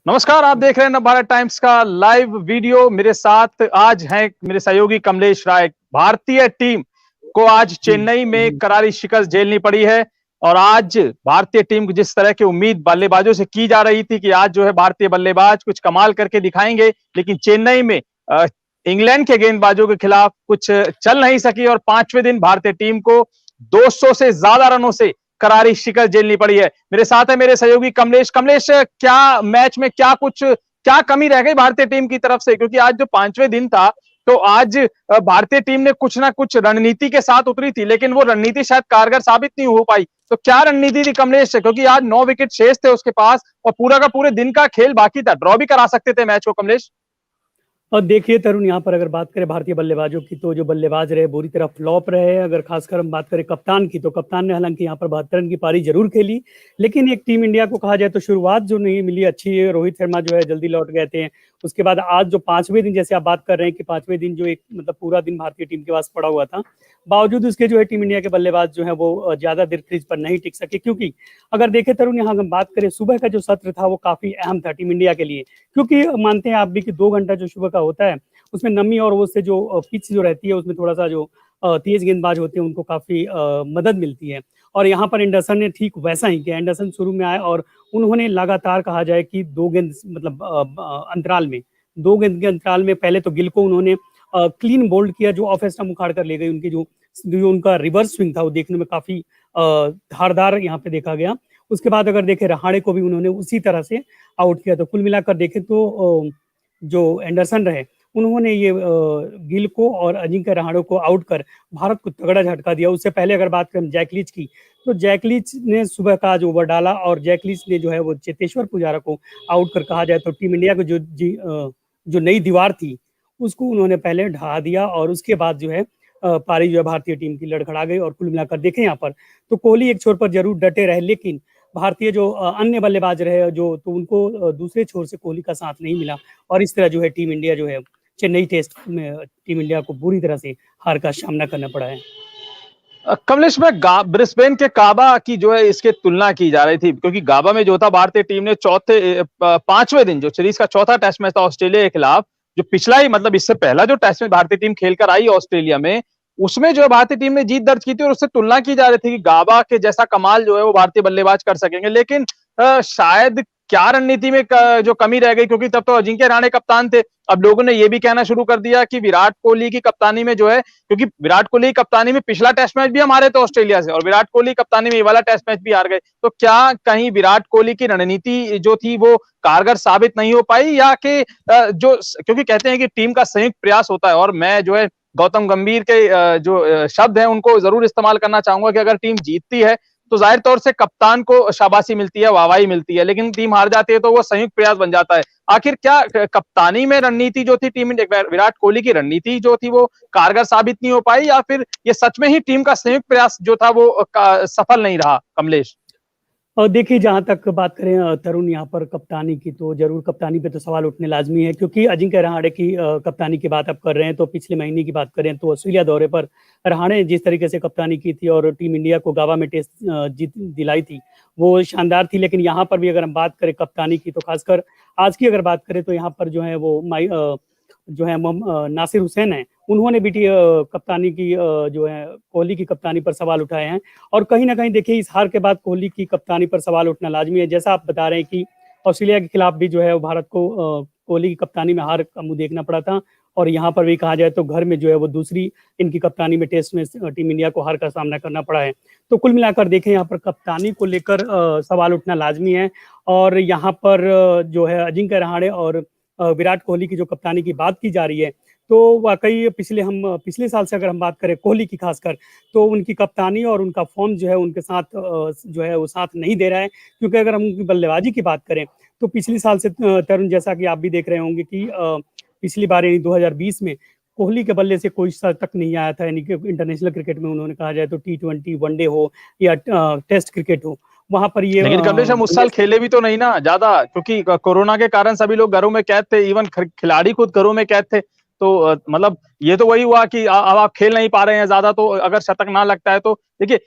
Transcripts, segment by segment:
नमस्कार, आप देख रहे हैं नवभारत टाइम्स का लाइव वीडियो। मेरे साथ आज हैं मेरे सहयोगी कमलेश राय। भारतीय टीम को आज चेन्नई में करारी शिकस्त झेलनी पड़ी है और आज भारतीय टीम को जिस तरह की उम्मीद बल्लेबाजों से की जा रही थी कि आज जो है भारतीय बल्लेबाज कुछ कमाल करके दिखाएंगे, लेकिन चेन्नई में इंग्लैंड के गेंदबाजों के खिलाफ कुछ चल नहीं सकी और पांचवें दिन भारतीय टीम को 200 से ज्यादा रनों से करारी शिकस्त झेलनी पड़ी है। मेरे साथ है मेरे सहयोगी कमलेश। कमलेश, क्या मैच में क्या कमी रह गई भारतीय टीम की तरफ से, क्योंकि आज जो पांचवें दिन था तो आज भारतीय टीम ने कुछ ना कुछ रणनीति के साथ उतरी थी, लेकिन वो रणनीति शायद कारगर साबित नहीं हो पाई। तो क्या रणनीति थी कमलेश, क्योंकि आज 9 विकेट शेष थे उसके पास और पूरा का पूरे दिन का खेल बाकी था, ड्रॉ भी करा सकते थे मैच को कमलेश। और देखिए तरुण, यहाँ पर अगर बात करें भारतीय बल्लेबाजों की तो जो बल्लेबाज रहे बुरी तरह फ्लॉप रहे। अगर खासकर हम बात करें कप्तान की तो कप्तान ने हालांकि यहाँ पर 72 रन की पारी जरूर खेली, लेकिन एक टीम इंडिया को कहा जाए तो शुरुआत जो नहीं मिली अच्छी है। रोहित शर्मा जो है जल्दी लौट गए थे। उसके बाद आज जो पांचवें दिन, जैसे आप बात कर रहे हैं कि पांचवें दिन जो एक मतलब पूरा दिन भारतीय टीम के पास पड़ा हुआ था, बावजूद उसके जो है टीम इंडिया के बल्लेबाज जो है वो ज्यादा देर क्रीज पर नहीं टिक सके। क्योंकि अगर देखें तरुण, यहाँ हम बात करें सुबह का जो सत्र था वो काफी अहम था टीम इंडिया के लिए, क्योंकि मानते हैं आप भी कि 2 घंटा जो सुबह का होता है उसमें नमी और उससे जो पिच जो रहती है उसमें थोड़ा सा जो तेज गेंदबाज होते हैं उनको काफी मदद मिलती है। और यहाँ पर एंडरसन ने ठीक वैसा ही किया। एंडरसन शुरू में आए और उन्होंने लगातार कहा जाए कि 2 गेंद मतलब अंतराल में 2 गेंद के अंतराल में पहले तो गिल को उन्होंने क्लीन बोल्ड किया, जो ऑफ स्टंप उखाड़ कर ले गई। उनकी जो उनका रिवर्स स्विंग था वो देखने में काफी धारदार यहाँ पे देखा गया। उसके बाद अगर देखें रहाणे को भी उन्होंने उसी तरह से आउट किया। तो कुल मिलाकर देखें तो जो एंडरसन रहे उन्होंने ये गिल को और अजिंक्य रहाणे को आउट कर भारत को तगड़ा झटका दिया। उससे पहले अगर बात करें जैक लीच की तो जैक लीच ने सुबह का आज ओवर डाला और जैक लीच ने जो है वो चेतेश्वर पुजारा को आउट कर कहा जाए तो टीम इंडिया को जो नई दीवार थी उसको उन्होंने पहले ढहा दिया और उसके बाद जो है पारी जो है भारतीय टीम की लड़खड़ा गई। और कुल मिलाकर देखें यहाँ पर तो कोहली एक छोर पर जरूर डटे रहे, लेकिन भारतीय जो अन्य बल्लेबाज रहे जो तो उनको दूसरे छोर से कोहली का साथ नहीं मिला और इस तरह जो है टीम इंडिया जो है चेन्नई टेस्ट में टीम इंडिया को बुरी तरह से हार का सामना करना पड़ा है। कमलेश में ब्रिस्बेन के काबा की जो है इसके तुलना की जा रही थी, क्योंकि गाबा में जो था भारतीय टीम ने पांचवें दिन जो सीरीज का चौथा टेस्ट मैच था ऑस्ट्रेलिया के खिलाफ, जो पिछला ही मतलब इससे पहला जो टेस्ट मैच भारतीय टीम खेलकर आई ऑस्ट्रेलिया में, उसमें जो है भारतीय टीम ने जीत दर्ज की थी और उससे तुलना की जा रही थी कि गाबा के जैसा कमाल जो है वो भारतीय बल्लेबाज कर सकेंगे। लेकिन शायद क्या रणनीति में जो कमी रह गई, क्योंकि तब तो अजिंक्य रहाणे कप्तान थे। अब लोगों ने ये भी कहना शुरू कर दिया कि विराट कोहली की कप्तानी में जो है, क्योंकि विराट कोहली की कप्तानी में पिछला टेस्ट मैच भी हम हारे थे ऑस्ट्रेलिया से और विराट कोहली कप्तानी में ये वाला टेस्ट मैच भी हार गए, तो क्या कहीं विराट कोहली की रणनीति जो थी वो कारगर साबित नहीं हो पाई, या कि जो क्योंकि कहते हैं कि टीम का संयुक्त प्रयास होता है और मैं जो है गौतम गंभीर के जो शब्द है उनको जरूर इस्तेमाल करना चाहूंगा कि अगर टीम जीतती है तो जाहिर तौर से कप्तान को शाबाशी मिलती है, वाहवाही मिलती है, लेकिन टीम हार जाती है तो वो संयुक्त प्रयास बन जाता है। आखिर क्या कप्तानी में रणनीति जो थी टीम विराट कोहली की रणनीति जो थी वो कारगर साबित नहीं हो पाई, या फिर ये सच में ही टीम का संयुक्त प्रयास जो था वो सफल नहीं रहा कमलेश? और देखिए, जहां तक बात करें तरुण यहाँ पर कप्तानी की तो जरूर कप्तानी पे तो सवाल उठने लाजमी है, क्योंकि अजिंक्य रहाणे की कप्तानी की बात आप कर रहे हैं तो पिछले महीने की बात करें तो ऑस्ट्रेलिया दौरे पर रहाणे जिस तरीके से कप्तानी की थी और टीम इंडिया को गाबा में टेस्ट जीत दिलाई थी वो शानदार थी। लेकिन यहाँ पर भी अगर हम बात करें कप्तानी की तो खासकर आज की अगर बात करें तो यहाँ पर जो है वो जो है नासिर हुसैन है, उन्होंने भी कप्तानी की जो है कोहली की कप्तानी पर सवाल उठाए हैं। और कहीं ना कहीं देखिए इस हार के बाद कोहली की कप्तानी पर सवाल उठना लाजमी है। जैसा आप बता रहे हैं कि ऑस्ट्रेलिया के खिलाफ भी जो है भारत को कोहली की कप्तानी में हार का मुंह देखना पड़ा था और यहाँ पर भी कहा जाए तो घर में जो है वो दूसरी इनकी कप्तानी में टेस्ट में टीम इंडिया को हार का सामना करना पड़ा है। तो कुल मिलाकर देखें यहाँ पर कप्तानी को लेकर सवाल उठना लाजमी है। और यहाँ पर जो है अजिंक्य रहाणे और विराट कोहली की जो कप्तानी की बात की जा रही है तो वाकई पिछले साल से अगर हम बात करें कोहली की खासकर तो उनकी कप्तानी और उनका फॉर्म जो है उनके साथ जो है वो साथ नहीं दे रहा है। क्योंकि अगर हम उनकी बल्लेबाजी की बात करें तो पिछले साल से तरुण, जैसा कि आप भी देख रहे होंगे कि पिछली बार यानी 2020 में कोहली के बल्ले से कोई शतक तक नहीं आया था। यानी कि इंटरनेशनल क्रिकेट में उन्होंने कहा जाए तो T20 वनडे हो या टेस्ट क्रिकेट हो, वहां पर ये लेकिन कमलेश हम उस साल खेले भी तो नहीं ना ज्यादा, क्योंकि कोरोना के कारण सभी लोग घरों में कैद थे, इवन खिलाड़ी खुद घरों में कैद थे। तो मतलब ये तो वही हुआ कि अब आप खेल नहीं पा रहे हैं ज्यादा, तो अगर शतक ना लगता है तो देखिए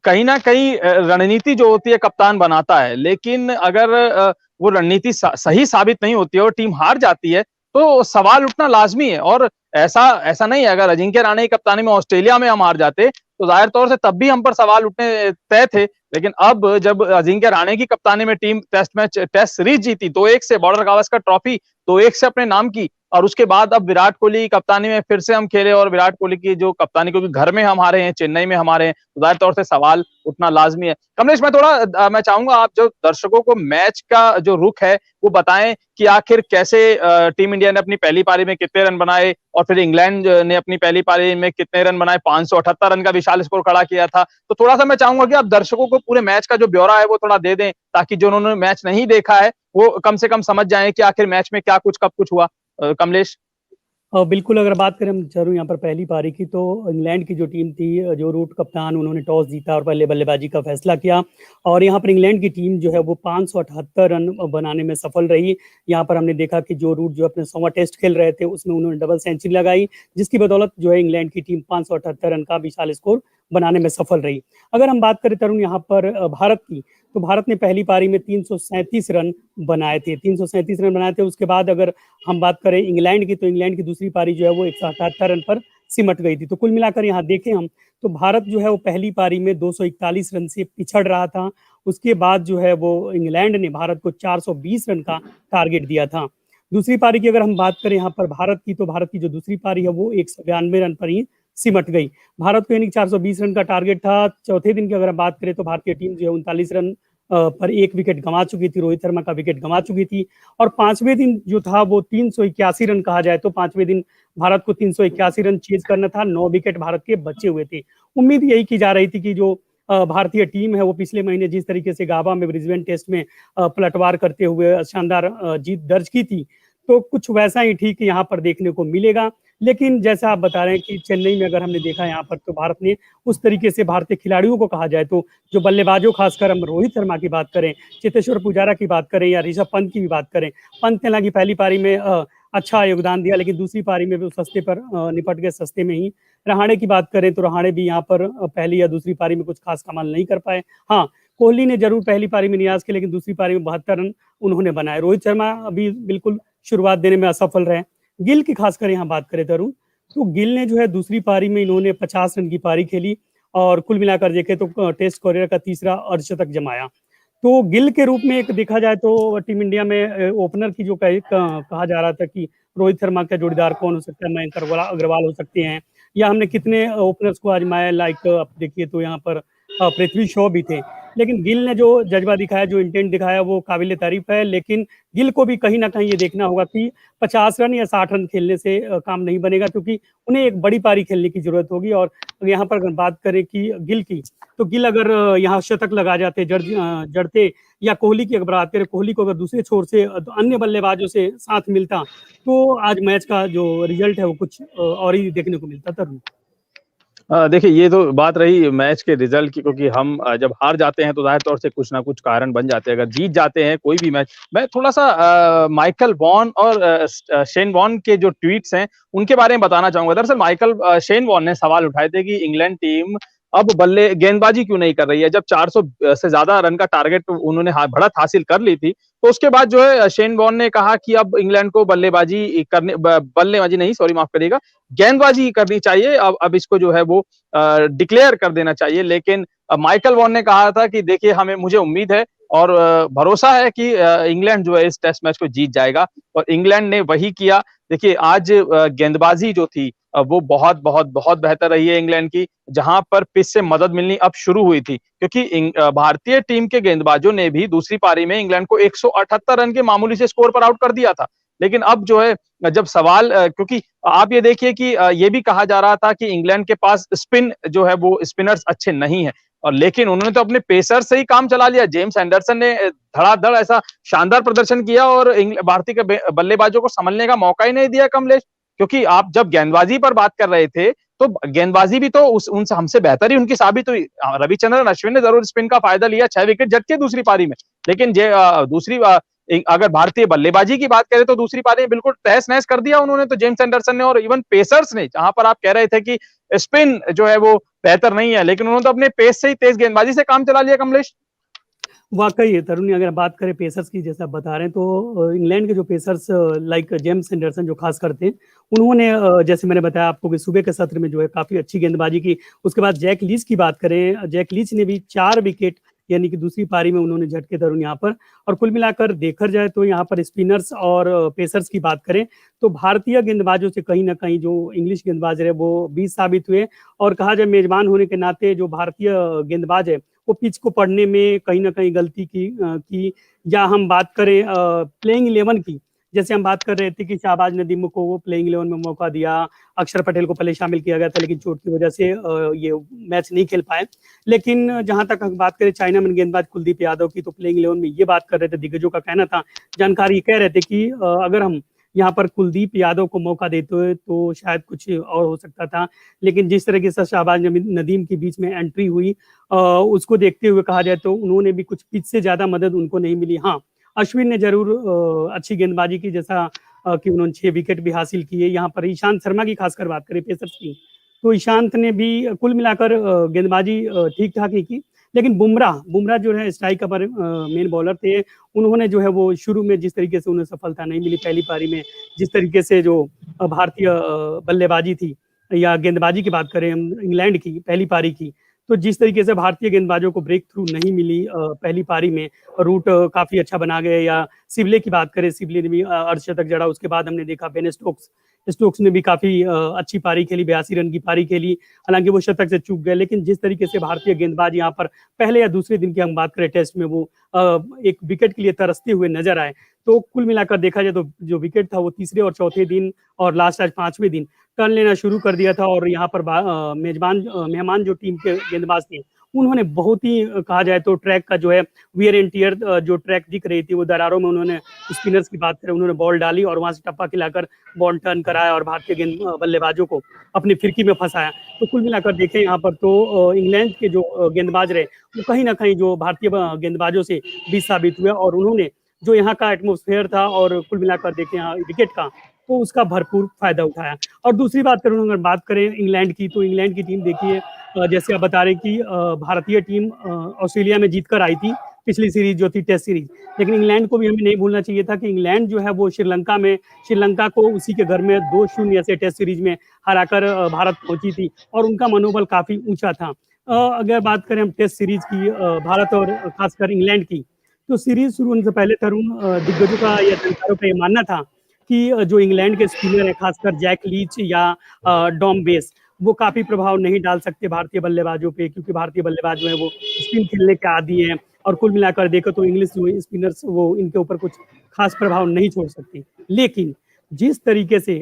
कहीं ना कहीं रणनीति जो होती है कप्तान बनाता है, लेकिन अगर वो रणनीति सही साबित नहीं होती है और टीम हार जाती है तो सवाल उठना लाजमी है। और ऐसा ऐसा नहीं है, अगर अजिंक्य रहाणे की कप्तानी में ऑस्ट्रेलिया में हम हार जाते तो जाहिर तौर से तब भी हम पर सवाल उठने तय थे, लेकिन अब जब अजिंक्य रहाणे की कप्तानी में टीम टेस्ट सीरीज जीती 2-1 से, बॉर्डर गावस्कर ट्रॉफी 2-1 से अपने नाम की, और उसके बाद अब विराट कोहली की कप्तानी में फिर से हम खेले और विराट कोहली की जो कप्तानी, क्योंकि घर में हम हारे हैं, चेन्नई में हमारे हैं, तो जाहिर तौर से सवाल उठना लाजमी है। कमलेश, मैं थोड़ा मैं चाहूंगा आप जो दर्शकों को मैच का जो रुख है वो बताएं कि आखिर कैसे टीम इंडिया ने अपनी पहली पारी में कितने रन बनाए और फिर इंग्लैंड ने अपनी पहली पारी में कितने रन बनाए, 578 रन का विशाल स्कोर खड़ा किया था। तो थोड़ा सा मैं चाहूंगा कि आप दर्शकों को पूरे मैच का जो ब्यौरा है वो थोड़ा दे दें, ताकि जो उन्होंने मैच नहीं देखा है वो कम से कम समझ जाएं कि आखिर मैच में क्या कुछ कब कुछ हुआ। कमलेश। बिल्कुल, अगर बात करें हम जरूर यहाँ पर पहली पारी की, तो इंग्लैंड की जो टीम थी, जो रूट कप्तान, उन्होंने टॉस जीता और पहले बल्लेबाजी का फैसला किया और यहाँ पर इंग्लैंड की टीम जो है वो 578 रन बनाने में सफल रही। यहाँ पर हमने देखा कि जो रूट जो अपने 100वां टेस्ट खेल रहे थे उसमें उन्होंने डबल सेंचुरी लगाई, जिसकी बदौलत जो है इंग्लैंड की टीम 578 रन का विशाल स्कोर बनाने में सफल रही। अगर हम बात करें तरुण यहाँ पर भारत की, तो भारत ने पहली पारी में 337 रन बनाए थे, 337 रन बनाए थे। उसके बाद अगर हम बात करें इंग्लैंड की, तो इंग्लैंड की दूसरी पारी जो है वो 178 रन पर सिमट गई थी। तो कुल मिलाकर यहाँ देखें हम, तो भारत जो है वो पहली पारी में 241 रन से पिछड़ रहा था। उसके बाद जो है वो इंग्लैंड ने भारत को 420 रन का टारगेट दिया था। दूसरी पारी की अगर हम बात करें यहाँ पर भारत की, तो भारत की जो दूसरी पारी है वो 192 रन पर ही सिमट गई। भारत को यानी 420 रन का टारगेट था। चौथे दिन की अगर बात करें तो भारतीय टीम जो है 39 रन पर एक विकेट गंवा चुकी थी, रोहित शर्मा का विकेट गंवा चुकी थी। और पांचवें दिन जो था वो 381 रन कहा जाए तो पांचवें दिन भारत को 381 रन चेज करना था, 9 विकेट भारत के बचे हुए थे। उम्मीद यही की जा रही थी कि जो भारतीय टीम है वो पिछले महीने जिस तरीके से गाबा में ब्रिस्बेन टेस्ट में पलटवार करते हुए शानदार जीत दर्ज की थी, तो कुछ वैसा ही ठीक यहाँ पर देखने को मिलेगा। लेकिन जैसा आप बता रहे हैं कि चेन्नई में अगर हमने देखा यहाँ पर, तो भारत ने उस तरीके से भारतीय खिलाड़ियों को कहा जाए तो जो बल्लेबाजों, खासकर हम रोहित शर्मा की बात करें, चेतेश्वर पुजारा की बात करें या ऋषभ पंत की भी बात करें, पंत ने हालांकि पहली पारी में अच्छा योगदान दिया, लेकिन दूसरी पारी में भी सस्ते पर निपट गए, सस्ते में ही। रहाणे की बात करें तो रहाणे भी यहाँ पर पहली या दूसरी पारी में कुछ खास कमाल नहीं कर पाए। हाँ, कोहली ने जरूर पहली पारी में निराश किया, लेकिन दूसरी पारी में 72 रन उन्होंने बनाए। रोहित शर्मा अभी बिल्कुल शुरुआत देने में असफल रहे। गिल की खासकर यहाँ बात करें तरुण, तो गिल ने जो है दूसरी पारी में इन्होंने 50 रन की पारी खेली और कुल मिलाकर देखें तो टेस्ट करियर का तीसरा अर्धशतक जमाया। तो गिल के रूप में एक देखा जाए तो टीम इंडिया में ओपनर की जो कहा जा रहा था कि रोहित शर्मा का जोड़ीदार कौन हो सकता है, मयंक अग्रवाल हो सकते हैं, या हमने कितने ओपनर्स को आजमाया, लाइक आप देखिए तो यहाँ पर पृथ्वी शॉ भी थे। लेकिन गिल ने जो जज्बा दिखाया, जो इंटेंट दिखाया, वो काबिल तारीफ है। लेकिन गिल को भी कहीं ना कहीं ये देखना होगा कि 50 रन या 60 रन खेलने से काम नहीं बनेगा, क्योंकि उन्हें एक बड़ी पारी खेलने की जरूरत होगी। और यहाँ पर अगर बात करें कि गिल की, तो गिल अगर यहाँ शतक लगा जाते जड़ते, या कोहली की अगर बात करें, कोहली को अगर दूसरे छोर से अन्य बल्लेबाजों से साथ मिलता, तो आज मैच का जो रिजल्ट है वो कुछ और ही देखने को मिलता था। देखिए, ये तो बात रही मैच के रिजल्ट की, क्योंकि हम जब हार जाते हैं तो जाहिर तौर से कुछ ना कुछ कारण बन जाते हैं। अगर जीत जाते हैं कोई भी मैच, मैं थोड़ा सा माइकल वॉन और शेन वॉन के जो ट्वीट्स हैं उनके बारे में बताना चाहूंगा। दरअसल शेन वॉन ने सवाल उठाए थे कि इंग्लैंड टीम अब बल्ले गेंदबाजी क्यों नहीं कर रही है। जब 400 से ज्यादा रन का टारगेट उन्होंने बढ़त हासिल कर ली थी, तो उसके बाद जो है शेन वॉन ने कहा कि अब इंग्लैंड को बल्लेबाजी नहीं, सॉरी माफ करिएगा, गेंदबाजी करनी चाहिए। अब इसको जो है वो डिक्लेयर कर देना चाहिए। लेकिन माइकल वॉन ने कहा था कि देखिए, मुझे उम्मीद है और भरोसा है कि इंग्लैंड जो है इस टेस्ट मैच को जीत जाएगा, और इंग्लैंड ने वही किया। देखिए, आज गेंदबाजी जो थी वो बहुत बहुत बहुत बेहतर रही है इंग्लैंड की, जहां पर पिच से मदद मिलनी अब शुरू हुई थी, क्योंकि भारतीय टीम के गेंदबाजों ने भी दूसरी पारी में इंग्लैंड को 178 रन के मामूली से स्कोर पर आउट कर दिया था। लेकिन अब जो है, जब सवाल, क्योंकि आप ये देखिए कि ये भी कहा जा रहा था कि इंग्लैंड के पास स्पिन जो है वो स्पिनर्स अच्छे नहीं है, और लेकिन उन्होंने तो अपने पेसर से ही काम चला लिया। जेम्स एंडरसन ने धड़ाधड़ ऐसा शानदार प्रदर्शन किया और भारतीय के बल्लेबाजों को संभलने का मौका ही नहीं दिया कमलेश। क्योंकि आप जब गेंदबाजी पर बात कर रहे थे, तो गेंदबाजी भी तो उनसे हमसे बेहतर ही उनकी साबित हुई। रविचंद्रन अश्विन ने जरूर स्पिन का फायदा लिया, 6 विकेट झटके दूसरी पारी में, लेकिन अगर भारतीय बल्लेबाजी की बात करें तो दूसरी पारी में बिल्कुल तहस नहस कर दिया उन्होंने तो जेम्स एंडरसन ने, और इवन पेसर्स ने, जहां पर आप कह रहे थे कि स्पिन जो है वो बेहतर नहीं है, लेकिन उन्होंने तो अपने पेस से ही, तेज गेंदबाजी से काम चला लिया कमलेश। वाकई है तरुण, अगर बात करें पेसर्स की, जैसा आप बता रहे हैं, तो इंग्लैंड के जो पेसर्स लाइक जेम्स एंडरसन जो खास करते हैं, उन्होंने जैसे मैंने बताया आपको कि सुबह के सत्र में जो है काफी अच्छी गेंदबाजी की। उसके बाद जैक लीच की बात करें, जैक लीच ने भी 4 विकेट, यानी कि दूसरी पारी में उन्होंने झटके तरुण यहाँ पर। और कुल मिलाकर देखा जाए तो यहाँ पर स्पिनर्स और पेसर्स की बात करें तो भारतीय गेंदबाजों से कहीं ना कहीं जो इंग्लिश गेंदबाज रहे वो बीच साबित हुए। और कहा जाए मेजबान होने के नाते जो भारतीय गेंदबाज है वो पिच को पढ़ने में कहीं ना कहीं गलती की। या हम बात करें प्लेइंग 11 की, जैसे हम बात कर रहे थे कि शाहबाज नदीम को वो प्लेइंग 11 में मौका दिया, अक्षर पटेल को पहले शामिल किया गया था लेकिन चोट की वजह से ये मैच नहीं खेल पाए। लेकिन जहां तक हम बात करें चाइना में गेंदबाज कुलदीप यादव की, तो प्लेइंग 11 में ये बात कर रहे थे, दिग्गजों का कहना था, जानकारी कह रहे थे कि अगर हम यहाँ पर कुलदीप यादव को मौका देते हुए तो शायद कुछ और हो सकता था। लेकिन जिस तरीके से शाहबाज नदीम की बीच में एंट्री हुई, उसको देखते हुए कहा जाए तो उन्होंने भी कुछ पिच से ज्यादा मदद उनको नहीं मिली। हाँ, अश्विन ने जरूर अच्छी गेंदबाजी की, जैसा कि उन्होंने 6 विकेट भी हासिल किए। यहाँ पर ईशांत शर्मा की खासकर बात करें पेसर्स की, तो ईशांत ने भी कुल मिलाकर गेंदबाजी ठीक ठाक ही की। लेकिन बुमराह जो है स्ट्राइक पर मेन बॉलर थे, उन्होंने जो है वो शुरू में जिस तरीके से उन्हें सफलता नहीं मिली पहली पारी में, जिस तरीके से जो भारतीय बल्लेबाजी थी या गेंदबाजी की बात करें हम इंग्लैंड की पहली पारी की, तो जिस तरीके से भारतीय गेंदबाजों को ब्रेक थ्रू नहीं मिली पहली पारी में, रूट काफी अच्छा बना गए। या सिबले की बात करें, सिबले ने भी अर्धशतक जड़ा। उसके बाद हमने देखा बेन स्टोक्स ने भी काफी अच्छी पारी खेली, 82 रन की पारी खेली, हालांकि वो शतक से चूक गए। लेकिन जिस तरीके से भारतीय गेंदबाज यहाँ पर पहले या दूसरे दिन की हम बात करें टेस्ट में, वो एक विकेट के लिए तरसते हुए नजर आए। तो कुल मिलाकर देखा जाए तो जो विकेट था वो तीसरे और चौथे दिन और लास्ट आज 5वें दिन टर्न लेना शुरू कर दिया था। और यहाँ पर मेहमान जो टीम के गेंदबाज थे, उन्होंने बहुत ही कहा जाए तो ट्रैक का जो है वियर एंड टियर जो ट्रैक दिख रही थी वो दरारों में, उन्होंने स्पिनर्स की बात करें, उन्होंने बॉल डाली और वहां से टप्पा खिलाकर बॉल टर्न कराया और भारतीय बल्लेबाजों को अपनी फिरकी में फंसाया। तो कुल मिलाकर देखें यहाँ पर तो इंग्लैंड के जो गेंदबाज रहे वो कहीं ना कहीं जो भारतीय गेंदबाजों से भी साबित हुए, और उन्होंने जो यहाँ का एटमोस्फेयर था और कुल मिलाकर देखें यहाँ विकेट का, तो उसका भरपूर फायदा उठाया। और दूसरी बात करूँ, अगर बात करें इंग्लैंड की, तो इंग्लैंड की टीम देखिए, जैसे आप बता रहे कि भारतीय टीम ऑस्ट्रेलिया में जीतकर आई थी पिछली सीरीज जो थी टेस्ट सीरीज, लेकिन इंग्लैंड को भी हमें नहीं भूलना चाहिए था कि इंग्लैंड जो है वो श्रीलंका को उसी के घर में 2-0 से टेस्ट सीरीज में हराकर भारत पहुंची थी और उनका मनोबल काफी ऊंचा था। अगर बात करें हम टेस्ट सीरीज की भारत और खासकर इंग्लैंड की, तो सीरीज शुरू होने से पहले तरुण दिग्गजों का या जानकारों का ये मानना था कि जो इंग्लैंड के स्पिनर है खासकर जैक लीच या डॉम बेस, वो काफी प्रभाव नहीं डाल सकते भारतीय बल्लेबाजों पे, क्योंकि भारतीय बल्लेबाज जो है वो स्पिन खेलने के आदी हैं और कुल मिलाकर देखो तो इंग्लिश जो स्पिनर्स वो इनके ऊपर कुछ खास प्रभाव नहीं छोड़ सकते। लेकिन जिस तरीके से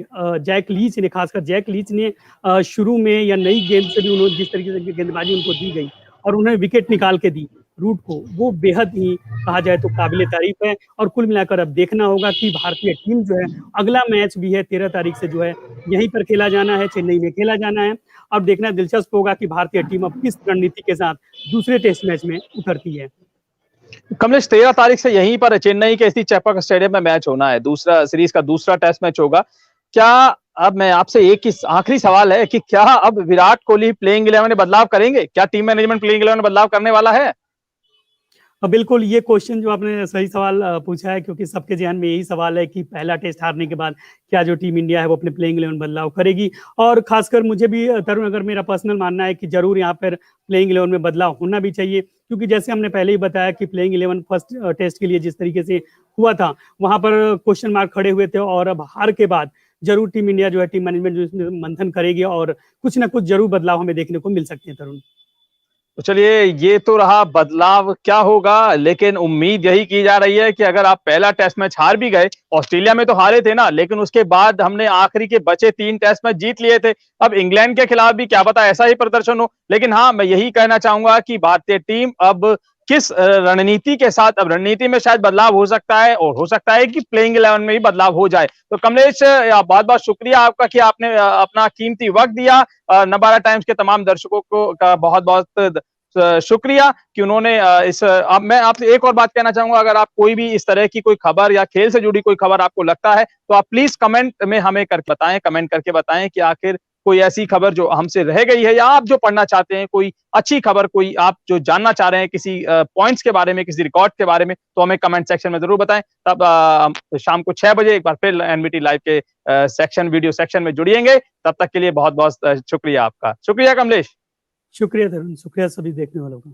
खासकर जैक लीच ने शुरू में या नई गेंद से भी उन्होंने जिस तरीके से गेंदबाजी उनको दी गई और उन्हें विकेट निकाल के दी रूट को, वो बेहद ही कहा जाए तो काबिले तारीफ है। और कुल मिलाकर अब देखना होगा कि भारतीय टीम जो है, अगला मैच भी है 13 तारीख से जो है यहीं पर खेला जाना है, चेन्नई में खेला जाना है। अब देखना दिलचस्प होगा कि भारतीय टीम अब किस रणनीति के साथ दूसरे टेस्ट मैच में उतरती है। कमलेश, 13 तारीख से यहीं पर चेन्नई के इसी चेपक स्टेडियम में मैच होना है, दूसरा सीरीज का दूसरा टेस्ट मैच होगा। क्या अब मैं आपसे एक ही आखिरी सवाल है कि क्या अब विराट कोहली प्लेइंग 11 में बदलाव करेंगे? क्या टीम मैनेजमेंट प्लेइंग 11 में बदलाव करने वाला है? बिल्कुल, ये क्वेश्चन जो आपने सही सवाल पूछा है, क्योंकि सबके ज़हन में यही सवाल है कि पहला टेस्ट हारने के बाद क्या जो टीम इंडिया है वो अपने प्लेइंग 11 बदलाव करेगी। और खासकर मुझे भी तरुण, अगर मेरा पर्सनल मानना है कि जरूर यहाँ पर प्लेइंग 11 में बदलाव होना भी चाहिए, क्योंकि जैसे हमने पहले ही बताया कि प्लेइंग 11 फर्स्ट टेस्ट के लिए जिस तरीके से हुआ था, वहां पर क्वेश्चन मार्क खड़े हुए थे, और अब हार के बाद जरूर टीम इंडिया जो है, टीम मैनेजमेंट जो इसमें मंथन करेगी और कुछ ना कुछ जरूर बदलाव हमें देखने को मिल सकते हैं तरुण। तो चलिए, ये तो रहा बदलाव क्या होगा, लेकिन उम्मीद यही की जा रही है कि अगर आप पहला टेस्ट मैच हार भी गए, ऑस्ट्रेलिया में तो हारे थे ना, लेकिन उसके बाद हमने आखिरी के बचे 3 टेस्ट मैच जीत लिए थे। अब इंग्लैंड के खिलाफ भी क्या पता ऐसा ही प्रदर्शन हो। लेकिन हाँ, मैं यही कहना चाहूंगा कि भारतीय टीम अब किस रणनीति के साथ, अब रणनीति में शायद बदलाव हो सकता है और हो सकता है कि प्लेइंग 11 में भी बदलाव हो जाए। तो कमलेश, बहुत बहुत शुक्रिया आपका कि आपने अपना कीमती वक्त दिया। नबारा टाइम्स के तमाम दर्शकों को का बहुत बहुत शुक्रिया कि उन्होंने अब मैं आपसे एक और बात कहना चाहूंगा, अगर आप कोई भी इस तरह की कोई खबर या खेल से जुड़ी कोई खबर आपको लगता है तो आप प्लीज कमेंट में हमें करके बताएं, कमेंट करके बताएं कि आखिर कोई ऐसी खबर जो हमसे रह गई है, या आप जो पढ़ना चाहते हैं, कोई अच्छी खबर, कोई आप जो जानना चाह रहे हैं किसी पॉइंट्स के बारे में, किसी रिकॉर्ड के बारे में, तो हमें कमेंट सेक्शन में जरूर बताएं। तब शाम को 6 बजे एक बार फिर एनबीटी लाइव के वीडियो सेक्शन में जुड़िएंगे। तब तक के लिए बहुत बहुत शुक्रिया आपका। शुक्रिया कमलेश। शुक्रिया तरुण, शुक्रिया सभी देखने वालों का।